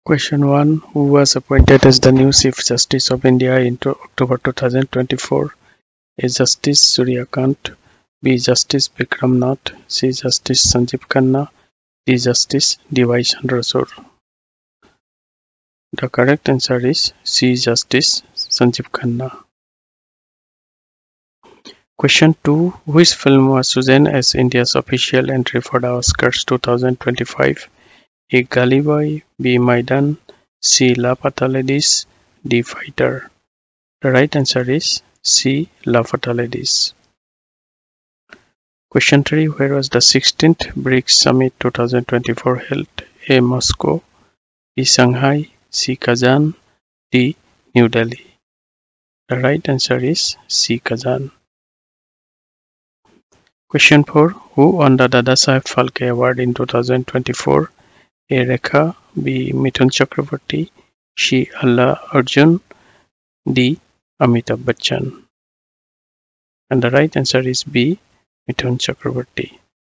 Question 1. Who was appointed as the new Chief Justice of India in October 2024? A. Justice Surya Kant, B. Justice Bikram Nath, C. Justice Sanjeev Khanna, D. Justice D.Y. Chandrachud. The correct answer is C. Justice Sanjeev Khanna. Question 2. Which film was chosen as India's official entry for the Oscars 2025? A. Gully Boy, B. Maidan, C. Lapata Ladies, D. Fighter. The right answer is C. Lapata Ladies. Question 3. Where was the 16th BRICS Summit 2024 held? A. Moscow, B. Shanghai, C. Kazan, D. New Delhi. The right answer is C. Kazan. Question 4. Who won the Dadasaheb Phalke Award in 2024? A. Rekha, B. Mithun Chakraborty, C. Alla Arjun, D. Amitabh Bachchan. And the right answer is B. Mithun Chakraborty.